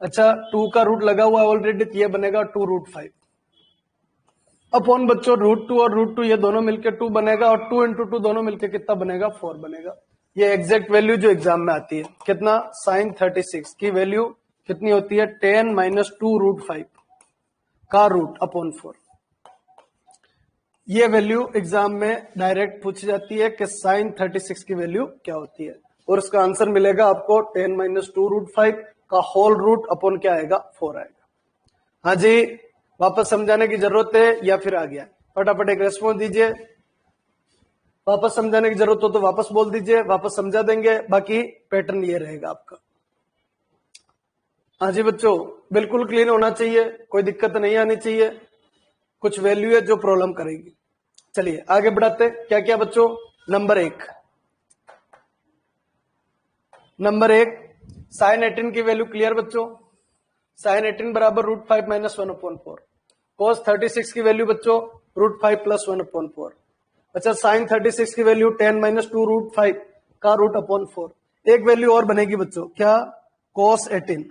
अच्छा 2 का रूट लगा हुआ है ऑलरेडी, तो ये बनेगा 2√5 अपॉन बच्चों √2 और √2 ये दोनों मिलकर 2 बनेगा और 2 इंटू 2 दोनों मिलकर कितना बनेगा 4 बनेगा। ये एग्जैक्ट वैल्यू जो एग्जाम में आती है कितना sin 36 की वैल्यू कितनी होती है 10 माइनस 2√5 का रूट अपॉन 4। ये वैल्यू एग्जाम में डायरेक्ट पूछी जाती है कि sin 36 की वैल्यू क्या होती है और उसका आंसर मिलेगा आपको 10 माइनस 2√5 का होल रूट अपॉन क्या आएगा 4 आएगा। हाँ जी वापस समझाने की जरूरत है या फिर आ गया? फटाफट एक रेस्पॉन्स दीजिए। वापस समझाने की जरूरत हो तो वापस बोल दीजिए, वापस समझा देंगे, बाकी पैटर्न ये रहेगा आपका। हाँ जी बच्चों बिल्कुल क्लीन होना चाहिए, कोई दिक्कत नहीं आनी चाहिए। कुछ वैल्यू है जो प्रॉब्लम करेगी। चलिए आगे बढ़ाते क्या क्या बच्चों। नंबर एक sin 18 की वैल्यू क्लियर बच्चों। sin 18 बराबर √5 माइनस 1/4। cos 36 की वैल्यू बच्चों √5 प्लस 1/4। अच्छा sin 36 की वैल्यू 10 माइनस 2√5 का रूट अपॉन 4। एक वैल्यू और बनेगी बच्चों क्या cos 18।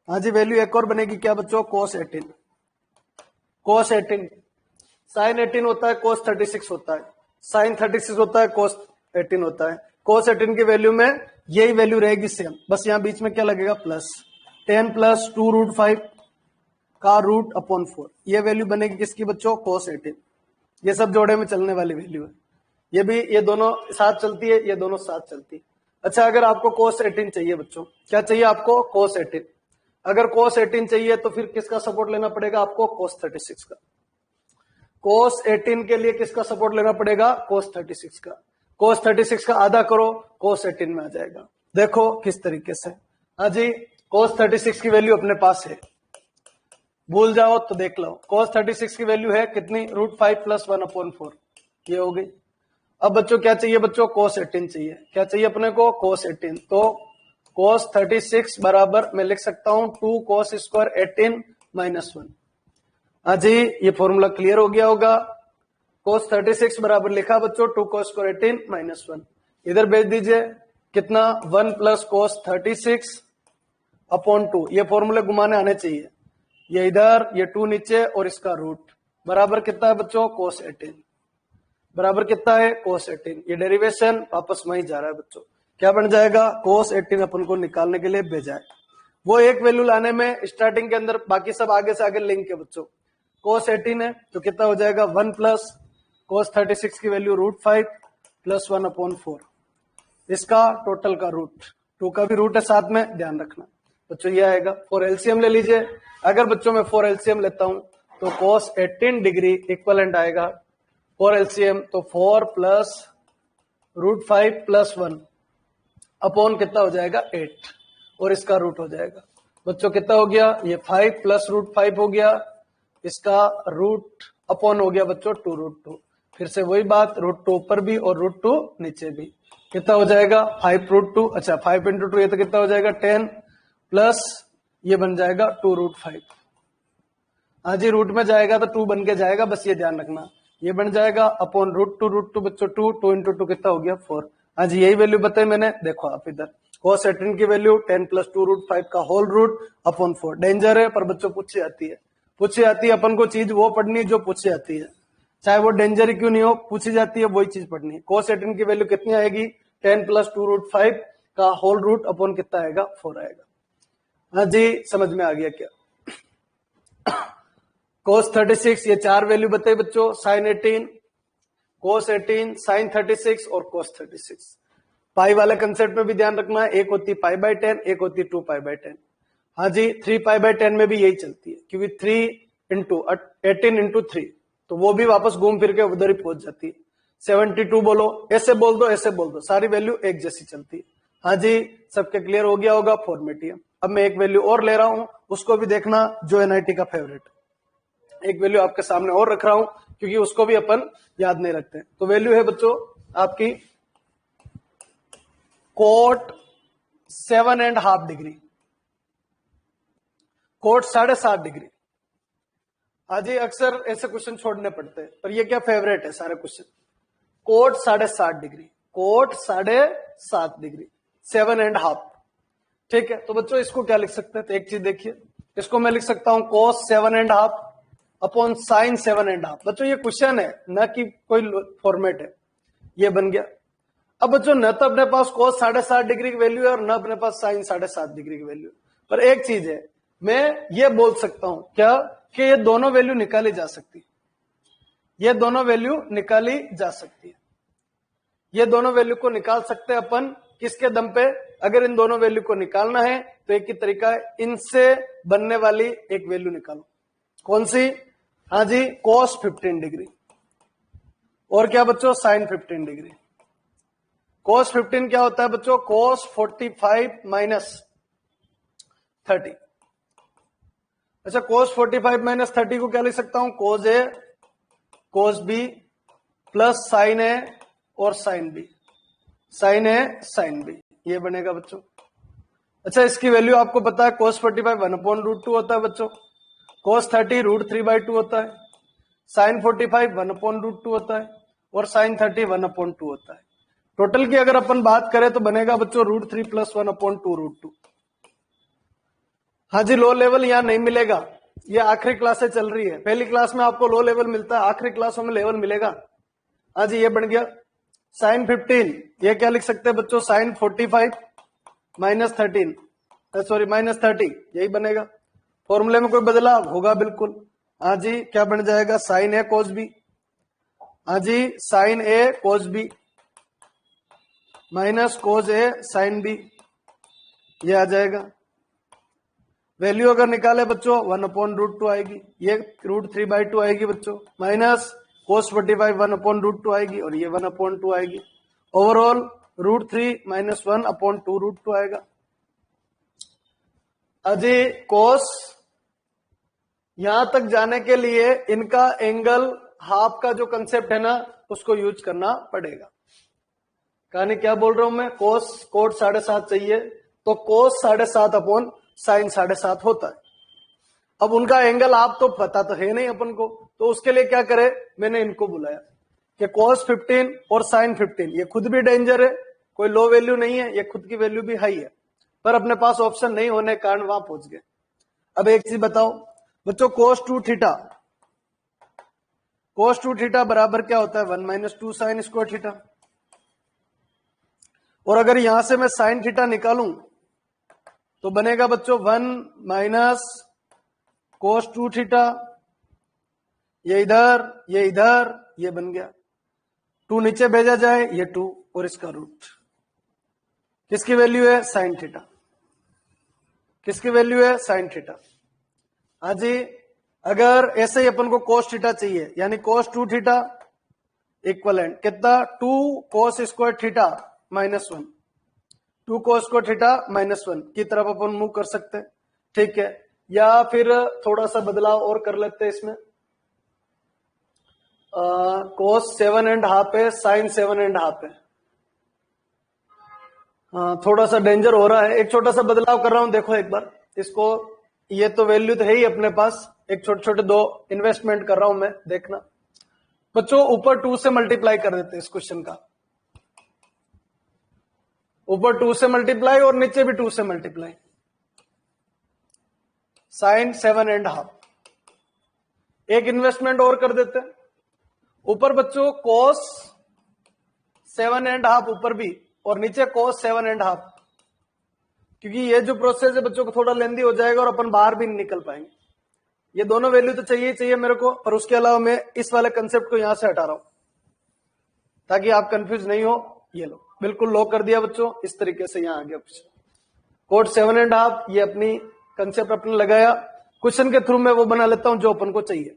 हाँ जी वैल्यू एक और बनेगी क्या बच्चों cos 18। cos 18 sin 18 होता है cos 36 होता है, sin 36 होता है cos 18 होता है। cos 18 की वैल्यू में यही वैल्यू रहेगी सेम, बस यहां बीच में क्या लगेगा प्लस 10 प्लस 2√5 का रूट अपॉन 4। ये वैल्यू बनेगी किसकी बच्चों cos 18। ये सब जोड़े में चलने वाली वैल्यू है। ये भी ये दोनों साथ चलती है, ये दोनों साथ चलती है। अच्छा अगर आपको cos 18 चाहिए बच्चों, क्या चाहिए आपको cos 18। अगर cos 18 चाहिए तो फिर किसका सपोर्ट लेना पड़ेगा आपको cos 36 का। cos 18 के लिए किसका सपोर्ट लेना पड़ेगा cos 36 का। cos 36 का आधा करो cos 18 में आ जाएगा। देखो किस तरीके से। हाँ जी cos 36 की वैल्यू अपने पास है, भूल जाओ तो देख लो। cos 36 की वैल्यू है कितनी √5 प्लस 1/4 ये हो गई। अब बच्चों क्या चाहिए बच्चों cos 18 चाहिए। क्या चाहिए अपने को cos 18। तो cos 36 बराबर मैं लिख सकता हूं 2 cos स्क्वायर 18 माइनस 1। हाँ जी ये फॉर्मूला क्लियर हो गया होगा। cos 36 बराबर लिखा बच्चों 2 cos स्क्वायर 18 माइनस 1। इधर भेज दीजिए कितना 1 प्लस cos 36 अपॉन 2। ये फॉर्मूले घुमाने आने चाहिए। ये इधर ये 2 नीचे और इसका रूट बराबर कितना है बच्चों cos 18 बराबर कितना है cos 18। ये डेरिवेशन वापस वहीं जा रहा है बच्चों। क्या बन जाएगा cos 18 अपन को निकालने के लिए भेजा है। वो एक वैल्यू लाने में स्टार्टिंग के अंदर बाकी सब आगे से आगे लिंक है बच्चों। cos 18 है तो कितना हो जाएगा 1 प्लस cos 36 की वैल्यू √5 प्लस 1/4। इसका टोटल का रूट 2 का भी रूट है साथ में, ध्यान रखना बच्चों ये आएगा। 4 LCM ले लीजिए। अगर बच्चों मैं 4 LCM लेता हूं तो cos 18 डिग्री इक्वलेंट आएगा 4 LCM तो 4 प्लस √5 प्लस 1 अपॉन कितना हो जाएगा 8 और इसका रूट हो जाएगा बच्चों कितना हो गया ये 5 प्लस √5 हो गया, इसका रूट अपॉन हो गया बच्चों 2√2। फिर से वही बात √2 ऊपर भी और √2 नीचे भी। कितना हो जाएगा 5√2। अच्छा 5 इंटू 2 ये तो कितना हो जाएगा 10 प्लस ये बन जाएगा 2√5। हाँ जी रूट में जाएगा तो 2 बन के जाएगा, बस ये ध्यान रखना। ये बन जाएगा अपॉन √2 बच्चों 2 इंटू 2 कितना हो गया 4। हाँ जी यही वैल्यू बताई मैंने, देखो आप इधर cos 18 की वैल्यू 10 प्लस 2√5 का होल रूट अपॉन 4। डेंजर है पर बच्चों पूछी जाती है। पूछी जाती है अपन को चीज वो पढ़नी जो पूछी जाती है, चाहे वो डेंजर ही क्यों नहीं हो, पूछी जाती है वही चीज पढ़नी है। cos 18 की वैल्यू कितनी आएगी 10 प्लस 2√5 का होल रूट अपॉन कितना आएगा 4 आएगा। हाँ जी समझ में आ गया क्या। cos 36 ये 4 वैल्यू बताई बच्चों sin 18 cos 18 sin 36 और cos 36। पाई वाले कंसेप्ट में भी ध्यान रखना है, एक होती π/10 एक होती 2π/10। हाँ जी 3π/10 में भी यही चलती है क्योंकि 3 इंटू 18 इंटू 3 तो वो भी वापस घूम फिर के उधर ही पहुंच जाती है। 72 बोलो ऐसे बोल दो ऐसे बोल दो, सारी वैल्यू एक जैसी चलती है। हाँ जी सबके क्लियर हो गया होगा फॉर्मेट ये। अब मैं एक वैल्यू और ले रहा हूं, उसको भी देखना जो एनआईटी का फेवरेट। एक वैल्यू आपके सामने और रख रहा हूं क्योंकि उसको भी अपन याद नहीं रखते। तो वैल्यू है बच्चों आपकी कोट 7.5 डिग्री, कोट 7.5 डिग्री। आज ही अक्सर ऐसे क्वेश्चन छोड़ने पड़ते हैं पर ये क्या फेवरेट है सारे question. Cot 7.5 degree, cot 7.5 degree, 7.5। ठीक है, तो बच्चों इसको क्या लिख सकते हैं? तो एक चीज देखिए, इसको मैं लिख सकता हूं कोस 7.5 अपॉन साइन 7.5। बच्चों ये क्वेश्चन है, न कि कोई फॉर्मेट है, ये बन गया। अब बच्चों न तो अपने पास कोस 7.5 डिग्री की वैल्यू है और न अपने पास साइन 7.5 डिग्री की वैल्यू है, पर एक चीज है, मैं ये बोल सकता हूं क्या कि ये दोनों वैल्यू निकाली जा सकती है, ये दोनों वैल्यू निकाली जा सकती है। ये दोनों वैल्यू को निकाल सकते हैं अपन किसके दम पे? अगर इन दोनों वैल्यू को निकालना है तो एक ही तरीका है, इनसे बनने वाली एक वैल्यू निकालो। कौन सी? हाँ जी, cos 15 डिग्री, और क्या बच्चों? sin 15 degree. cos 15 क्या होता है बच्चों? cos 45 minus 30। अच्छा, cos 45 माइनस 30 को क्या लिख सकता हूं? cos a cos b plus sin a और sin b, sin a sin b, ये बनेगा बच्चों। अच्छा, इसकी वैल्यू आपको पता है, cos 45 1/√2 होता है बच्चों, cos 30 √3/2 होता है, sin 45 1/√2 होता है, और sin 30 1/2 होता है। टोटल की अगर अपन बात करें तो बनेगा बच्चों √3 + 1/2√2। हाँ जी, लो लेवल यहां नहीं मिलेगा, ये आखिरी क्लास से चल रही है। पहली क्लास में आपको लो लेवल मिलता है, आखिरी क्लासों में लेवल मिलेगा। हाँ जी, ये बन गया sin 15, ये क्या लिख सकते हैं बच्चों? sin 45 माइनस 13, सॉरी माइनस 30, यही बनेगा। फॉर्मूले में कोई बदलाव होगा? बिल्कुल। हाँ जी, क्या बन जाएगा? sin a cos b, हाँ जी sin a cos b minus cos a sin b, ये आ जाएगा। वैल्यू अगर निकाले बच्चों 1/√2 आएगी, ये √3/2 आएगी बच्चों, माइनस cos 45 1/√2 आएगी, और ये 1/2 आएगी। ओवरऑल √3 माइनस 1/2√2 आएगा। अजी cos, यहां तक जाने के लिए इनका एंगल हाफ का जो कंसेप्ट है ना, उसको यूज करना पड़ेगा। कहानी क्या बोल रहा हूं मैं? cos कोट 7.5 चाहिए तो cos 7.5 अपॉन साइन 7.5 होता है। अब उनका एंगल आप तो पता तो है नहीं अपन को, तो उसके लिए क्या करे, मैंने इनको बुलाया कि cos 15 और sin 15, ये खुद भी डेंजर है, कोई लो वैल्यू नहीं है, ये खुद की वैल्यू भी हाई है, पर अपने पास ऑप्शन नहीं होने के कारण वहां पहुंच गए। अब एक चीज बताओ बच्चों, cos 2 थीटा, cos 2 थीटा बराबर क्या होता है? 1 - 2 sin स्क्वायर थीटा। और अगर यहां से मैं sin थीटा निकालूं तो बनेगा बच्चों 1 - cos 2 थीटा, ये इधर, ये इधर, ये बन गया। 2 नीचे भेजा जाए, ये 2 और इसका रूट, किसकी वैल्यू है? Sine theta. किसकी वैल्यू है? Sine theta. हाँ जी, अगर ऐसे ही अपन को cos थीटा चाहिए, यानी cos 2 थीटा इक्वलेंट कितना? 2 cos square theta -1, 2 cos square theta -1 की तरफ अपन मूव कर सकते हैं। ठीक है, या फिर थोड़ा सा बदलाव और कर लेते हैं इसमें, cos 7.5 है, sin 7.5 है। थोड़ा सा डेंजर हो रहा है, एक छोटा सा बदलाव कर रहा हूं, देखो एक बार इसको। ये तो वैल्यू तो है ही अपने पास, एक छोटे छोटे दो इन्वेस्टमेंट कर रहा हूं मैं, देखना बच्चों। ऊपर 2 से मल्टीप्लाई कर देते हैं इस क्वेश्चन का, ऊपर 2 से मल्टीप्लाई और नीचे भी 2 से मल्टीप्लाई, sin 7.5। एक इन्वेस्टमेंट और कर देते हैं, ऊपर बच्चों cos 7.5 ऊपर भी, और नीचे cos 7.5, क्योंकि ये जो प्रोसेस है बच्चों को थोड़ा लेंदी हो जाएगा और अपन बाहर भी नहीं निकल पाएंगे। ये दोनों वैल्यू तो चाहिए चाहिए मेरे को, पर उसके अलावा मैं इस वाले कंसेप्ट को यहां से हटा रहा हूं ताकि आप कंफ्यूज नहीं हो। ये लो, बिल्कुल लॉक कर दिया बच्चों, इस तरीके से यहां आ गया कुछ कोट 7.5, ये अपनी कंसेप्ट अपने लगाया, क्वेश्चन के थ्रू में वो बना लेता हूं जो अपन को चाहिए।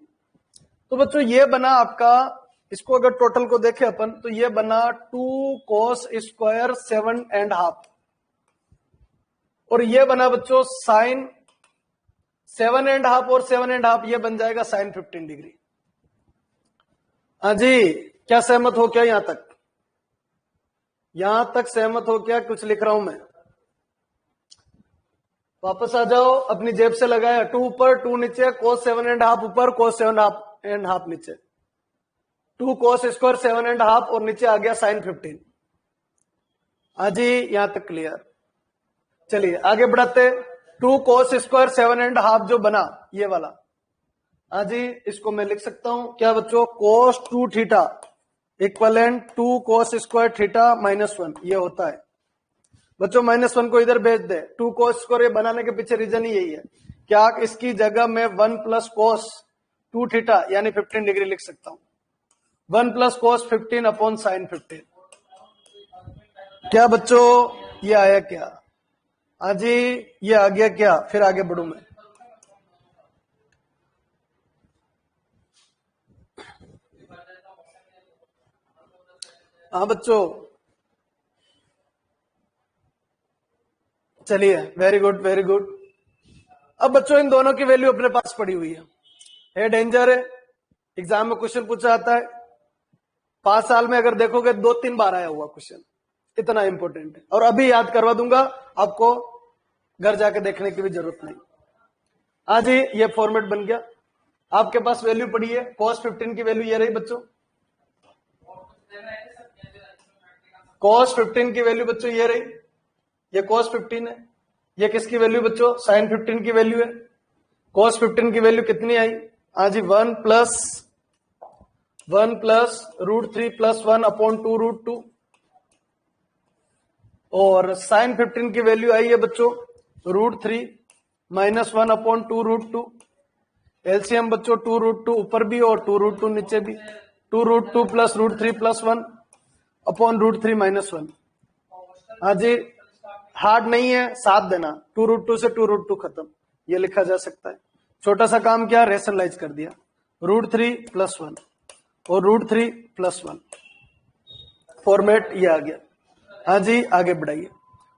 तो बच्चों ये बना आपका, इसको अगर टोटल को देखें अपन तो ये बना 2 cos स्क्वायर 7.5, और ये बना बच्चों साइन 7.5 और 7.5, ये बन जाएगा साइन 15 डिग्री। हाँ जी, क्या सहमत हो क्या? यहां तक, यहां तक सहमत हो क्या? कुछ लिख रहा हूं मैं, वापस आ जाओ, अपनी जेब से लगाया, 2 ऊपर 2 नीचे, cos 7.5 ऊपर, cos 7.5 नीचे, 2 cos स्क्वायर 7.5 और नीचे आ गया sin 15। हाँ जी, यहां तक क्लियर। चलिए आगे बढ़ाते। 2 cos स्क्वायर 7.5 जो बना ये वाला, हाँ जी, इसको मैं लिख सकता हूं क्या बच्चों, cos 2 theta equivalent 2 cos square theta -1, ये होता है बच्चों। -1 को इधर भेज दे। 2 cos स्क्वायर बनाने के पीछे रीजन ही यही है, क्या इसकी जगह में 1 प्लस cos 2 थीटा यानी 15 डिग्री लिख सकता हूं। 1 प्लस cos 15 अपॉन साइन 15। क्या बच्चों ये आया क्या? हाँ जी, ये आ गया क्या? फिर आगे बढ़ू मैं। हाँ बच्चों, चलिए, वेरी गुड वेरी गुड। अब बच्चों इन दोनों की वैल्यू अपने पास पड़ी हुई है डेंजर है। एग्जाम में क्वेश्चन पूछा जाता है, 5 साल में अगर देखोगे 2-3 बार आया हुआ क्वेश्चन, इतना इंपॉर्टेंट है। और अभी याद करवा दूंगा आपको, घर जाके देखने की भी जरूरत नहीं। हाँ जी, ये फॉर्मेट बन गया, आपके पास वैल्यू पड़ी है। cos 15 की वैल्यू ये रही बच्चों, cos 15 की वैल्यू बच्चों ये रही, ये cos 15 है। ये किसकी वैल्यू बच्चों, sin 15 की वैल्यू है। cos 15 की वैल्यू कितनी आई? हाँ जी, 1 प्लस √3 प्लस 1 अपॉन 2√2। और sin 15 की वैल्यू आई है बच्चों √3 माइनस 1 अपॉन 2√2। एलसीएम बच्चों 2√2 ऊपर भी और 2√2 नीचे भी। 2√2 प्लस √3 प्लस 1 अपॉन √3 माइनस 1। हाँ जी, हार्ड नहीं है, साथ देना। 2√2 से 2√2 खत्म, ये लिखा जा सकता है। छोटा सा काम किया, रेशनलाइज कर दिया। √3 प्लस 1 और √3 प्लस 1, फॉर्मेट ये आ गया। हाँ जी, आगे बढ़ाइए।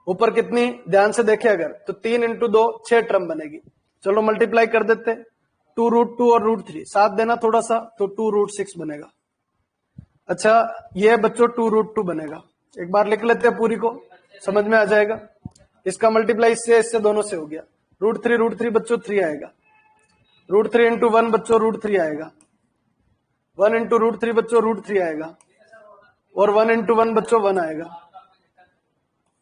ऊपर कितनी ध्यान से देखे अगर, तो 3 इंटू 2 6 टर्म बनेगी। चलो मल्टीप्लाई कर देते, 2√2 और √3 साथ देना थोड़ा सा, तो 2√6 बनेगा। अच्छा, ये बच्चों 2√2 बनेगा। एक बार लिख लेते हैं पूरी को, समझ में आ जाएगा। इसका मल्टीप्लाई इससे दोनों से हो गया। √3 बच्चों 3 आएगा। √3 इंटू 1 बच्चों √3 आएगा। 1 इंटू √3 बच्चों √3 आएगा। और 1 इंटू 1 बच्चों 1 आएगा।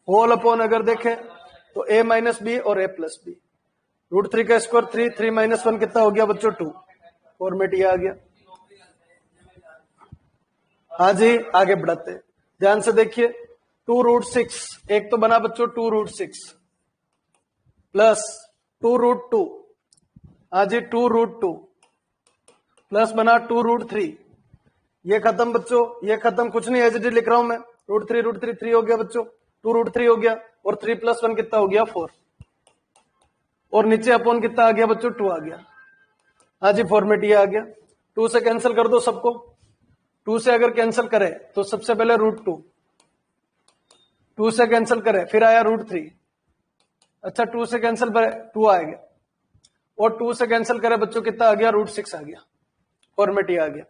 होल अपॉन अगर देखें तो a माइनस बी और a प्लस बी। √3 का स्क्वायर 3, 3 माइनस 1 कितना हो गया बच्चों 2। फॉर्मेट ये आ गया। हाँ जी, आगे बढ़ाते हैं, ध्यान से देखिए। 2√6 एक तो बना बच्चों 2√6 प्लस 2√2। हाँ जी, 2√2 प्लस बना 2√3। ये खत्म बच्चों, ये खत्म, कुछ नहीं एज इट इज लिख रहा हूं मैं। √3 3 हो गया बच्चों, 2√3 हो गया और 3 प्लस 1 कितना हो गया 4। और नीचे अपॉन कितना आ गया बच्चों 2 आ गया। हाँ जी, फॉर्मेट ये आ गया। 2 से कैंसिल कर दो सबको। 2 से अगर कैंसिल करे तो सबसे पहले √2, 2 से कैंसिल करे फिर आया √3। अच्छा, 2 से कैंसिल करे 2 आएगा और 2 से कैंसिल करे बच्चों कितना आ गया √6 आ गया। फॉर्मेट ये आ गया।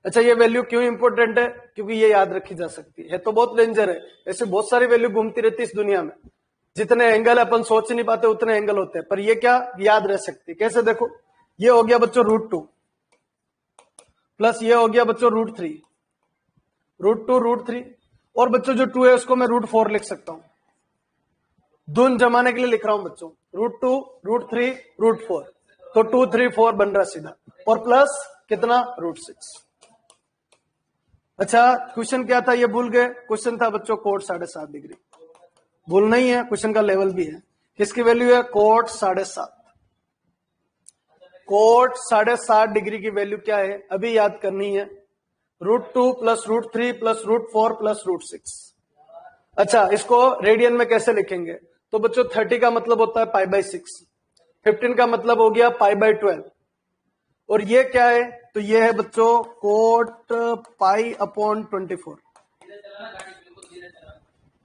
अच्छा, ये वैल्यू क्यों इंपॉर्टेंट है? क्योंकि ये याद रखी जा सकती है तो बहुत डेंजर है। ऐसे बहुत सारी वैल्यू घूमती रहती है इस दुनिया में, जितने एंगल अपन सोच नहीं पाते उतने एंगल होते हैं, पर ये क्या याद रह सकती है। कैसे देखो, ये हो गया बच्चों √2 प्लस ये हो गया बच्चों √3, √2 √3 और बच्चों जो 2 है उसको मैं √4 लिख सकता हूं। धुन जमाने के लिए लिख रहा हूं बच्चों, √2 √3 √4, तो 2 3 4 बन रहा सीधा, और प्लस कितना √6। अच्छा, क्वेश्चन क्या था ये भूल गए। क्वेश्चन था बच्चों कोट 7.5 डिग्री। भूल नहीं है, क्वेश्चन का लेवल भी है। किसकी वैल्यू है? कोट 7.5। कोट 7.5 डिग्री की वैल्यू क्या है अभी याद करनी है। √2 प्लस √3 प्लस √4 प्लस √6। अच्छा, इसको रेडियन में कैसे लिखेंगे? तो बच्चों 30 का मतलब होता है π/6, 15 का मतलब हो गया π/12, और ये क्या है? तो ये है बच्चों कोट π/24।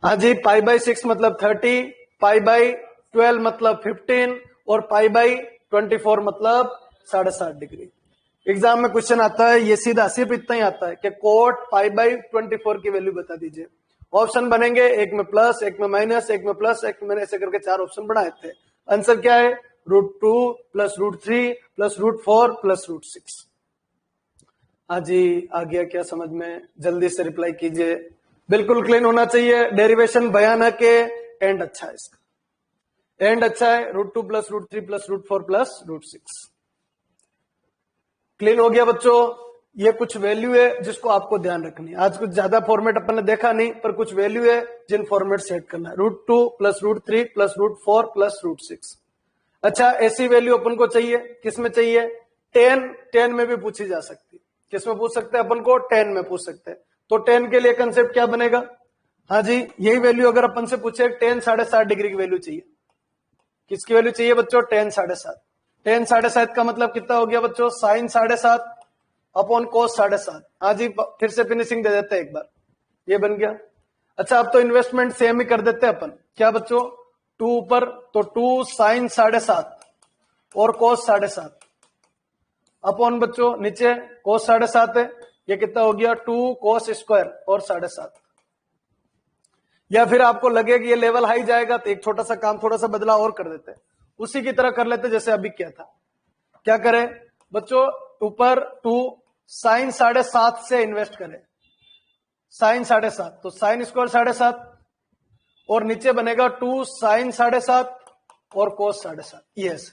हाँ जी, π/6 मतलब 30, π/12 मतलब 15 और π/24 मतलब 7.5 डिग्री। एग्जाम में क्वेश्चन आता है ये सीधा, सिर्फ इतना ही आता है कि कोट π/24 की वैल्यू बता दीजिए। ऑप्शन बनेंगे, एक में प्लस, एक में माइनस, एक में प्लस, एक में, ऐसे करके 4 ऑप्शन बनाए थे। आंसर क्या है? √2 प्लस √3 प्लस √4 प्लस √6। हाँ जी, आ गया क्या समझ में? जल्दी से रिप्लाई कीजिए। बिल्कुल क्लीन होना चाहिए। डेरिवेशन भयानक है, एंड अच्छा है इसका, एंड अच्छा है। √2 + √3 + √4 + √6 क्लीन हो गया बच्चों। ये कुछ वैल्यू है जिसको आपको ध्यान रखनी है। आज कुछ ज्यादा फॉर्मेट अपन ने देखा नहीं, पर कुछ वैल्यू है जिन फॉर्मेट सेट करना है। √2 + √3 + √4 + √6। अच्छा, ऐसी वैल्यू अपन को चाहिए, किसमें चाहिए? 10 में भी पूछी जा सकती है। किसमें पूछ सकते हैं अपन को? 10 में पूछ सकते हैं। तो 10 के लिए कंसेप्ट क्या बनेगा? हाँ जी, यही वैल्यू अगर अपन से पूछे 10 7.5 डिग्री की वैल्यू चाहिए। किसकी वैल्यू चाहिए बच्चों? 10 7.5। 10 7.5 का मतलब कितना हो गया बच्चों? sin 7.5 upon cos 7.5। हाँ जी, फिर से फिनिशिंग दे देते हैं एक बार, ये बन गया। अच्छा, अब तो इन्वेस्टमेंट सेम ही कर देते हैं अपन। क्या बच्चों? 2 ऊपर, तो 2 sin 7.5 और cos 7.5 अपॉन बच्चों नीचे cos 7.5 है। ये कितना हो गया? 2 cos स्क्वायर और 7.5। या फिर आपको लगे कि ये लेवल हाई जाएगा तो एक छोटा सा काम, थोड़ा सा बदलाव और कर देते हैं, उसी की तरह कर लेते जैसे अभी किया था। क्या करें बच्चों? ऊपर 2 sin 7.5 से इन्वेस्ट करें। sin 7.5 तो sin स्क्वायर 7.5 और नीचे बनेगा 2 sin 7.5 और cos 7.5। यस,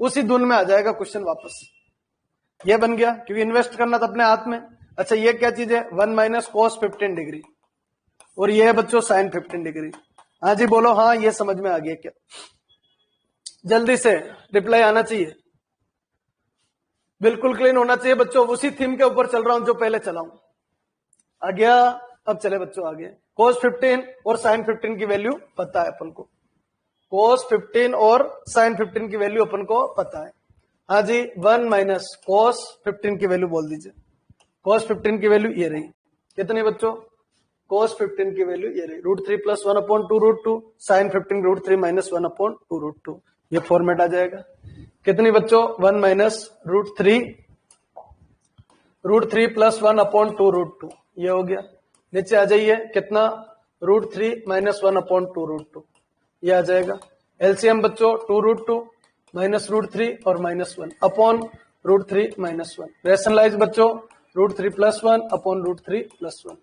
उसी धुन में आ जाएगा क्वेश्चन वापस। ये बन गया, क्योंकि इन्वेस्ट करना तो अपने हाथ में। अच्छा, ये क्या चीज है? 1 - cos 15 डिग्री, और ये है बच्चों sin 15 डिग्री। हाँ जी बोलो, हाँ ये समझ में आ गया क्या? जल्दी से रिप्लाई आना चाहिए। बिल्कुल क्लीन होना चाहिए बच्चों। उसी थीम के ऊपर चल रहा हूं जो पहले चला हूं। आ गया? अब चले बच्चों आगे। cos 15 और sin 15 की वैल्यू पता है अपन को। cos 15 और sin 15 की वैल्यू अपन को पता है। हाँ जी, 1 - cos 15 की वैल्यू बोल दीजिए। cos 15 की वैल्यू ये रही। कितनी बच्चों? cos 15 की वैल्यू ये रही, √3 + 1/2 √2 sin 15 √3 - 1/2 √2। ये फॉर्मेट आ जाएगा। कितनी बच्चों? 1 - √3 + 1/2 √2। ये हो गया। नीचे आ जाइए, कितना? √3 - 1/2 √2। ये आ जाएगा। एलसीएम बच्चों 2 √2 -√3 और -1 अपॉन √3 - 1। रेशनलाइज बच्चों √3 + 1 अपॉन √3 + 1।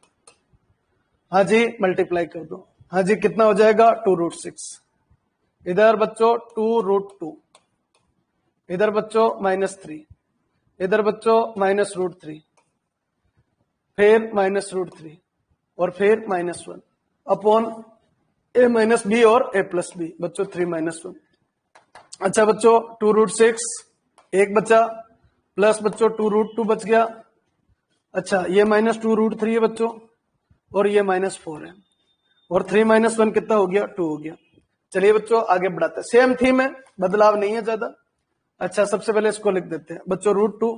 हाँ जी, मल्टीप्लाई कर दो। हाँ जी, कितना हो जाएगा? 2 √6। इधर बच्चों 2 √2, इधर बच्चों -3, इधर बच्चों -√3, फिर -√3 और फिर -1 अपॉन a - b और a + b बच्चों 3 - 1। अच्छा बच्चों 2 √6 एक बचा, प्लस बच्चों 2 √2 बच गया। अच्छा, ये -2 √3 है बच्चों, और ये -4 है, और 3 - 1 कितना हो गया? 2 हो गया। चलिए बच्चों आगे बढ़ाते हैं। सेम थीम है, बदलाव नहीं है ज्यादा। अच्छा, सबसे पहले इसको लिख देते हैं बच्चों, √2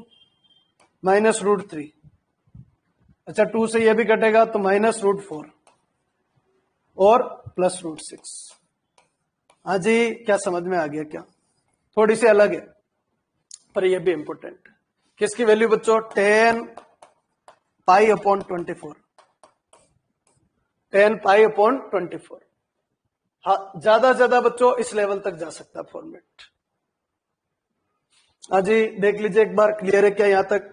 -√3। अच्छा, 2 से ये भी कटेगा तो -√4 और +√6। हाँ जी, क्या समझ में आ गया क्या? थोड़ी सी अलग है, पर ये भी इंपॉर्टेंट। किसकी वैल्यू बच्चों? 10 π/24। 10 π/24। हाँ, ज्यादा बच्चों इस लेवल तक जा सकता है फॉर्मेट। हाँ जी, देख लीजिए एक बार, क्लियर है क्या यहां तक?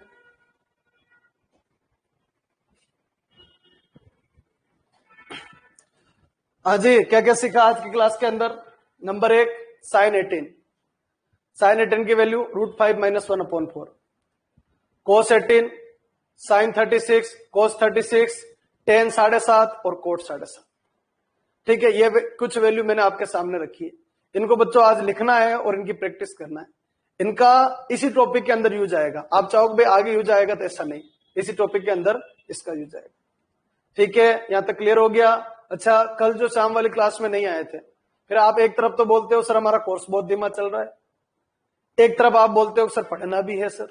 हाँ जी, क्या क्या सीखा आज की क्लास के अंदर? Number 1 sin 18। sin 18 की value √5 - 1/4। cos 18, sin 36, cos 36, tan 7.5 और cot 7.5। ठीक है, ये कुछ वैल्यू मैंने आपके सामने रखी है। इनको बच्चों आज लिखना है और इनकी प्रैक्टिस करना है। इनका इसी टॉपिक के अंदर यूज आएगा। आप चाहोगे भाई आगे यूज आएगा, तो ऐसा नहीं, इसी टॉपिक के अंदर इसका यूज आएगा। ठीक है, यहां तक क्लियर हो गया? अच्छा, कल जो शाम वाली क्लास में नहीं आए थे, फिर आप एक तरफ तो बोलते हो सर हमारा कोर्स बहुत धीमा चल रहा है, एक तरफ आप बोलते हो सर पढ़ना भी है। सर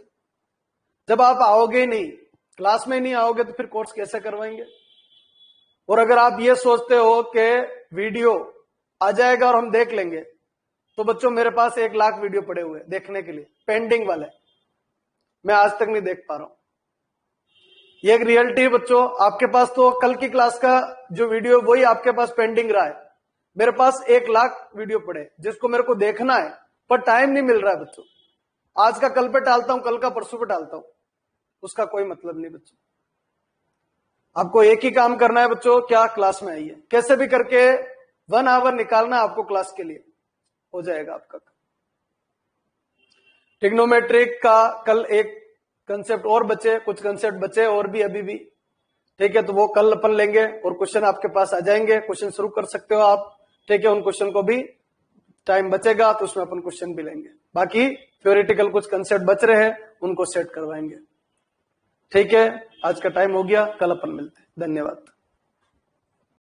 जब आप आओगे ही नहीं, क्लास में ही नहीं आओगे, तो फिर कोर्स कैसे करवाएंगे? और अगर आप ये सोचते हो कि वीडियो आ जाएगा और हम देख लेंगे, तो बच्चों मेरे पास 1 लाख वीडियो पड़े हुए देखने के लिए, पेंडिंग वाले, मैं आज तक नहीं देख पा रहा हूं। ये एक रियलिटी है बच्चों। आपके पास तो कल की क्लास का जो वीडियो वही आपके पास पेंडिंग रहा है। मेरे पास 1 लाख वीडियो पड़े जिसको मेरे को देखना है, पर टाइम नहीं मिल रहा है बच्चों। आज का कल पे टालता हूं, कल का परसों पे टालता हूं। उसका कोई मतलब नहीं बच्चों। आपको एक ही काम करना है बच्चों, क्या क्लास में आइए, कैसे भी करके 1 आवर निकालना आपको क्लास के लिए, हो जाएगा आपका। ट्रिग्नोमेट्रिक का कल एक कंसेप्ट और बचे, कुछ कंसेप्ट बचे और भी अभी भी, ठीक है, तो वो कल अपन लेंगे और क्वेश्चन आपके पास आ जाएंगे, क्वेश्चन शुरू कर सकते हो आप, ठीक है। उन क्वेश्चन को भी टाइम बचेगा तो उसमें अपन क्वेश्चन भी लेंगे। बाकी थ्योरेटिकल कुछ कंसेप्ट बच रहे हैं उनको सेट करवाएंगे, ठीक है। आज का टाइम हो गया, कल अपन मिलते हैं, धन्यवाद।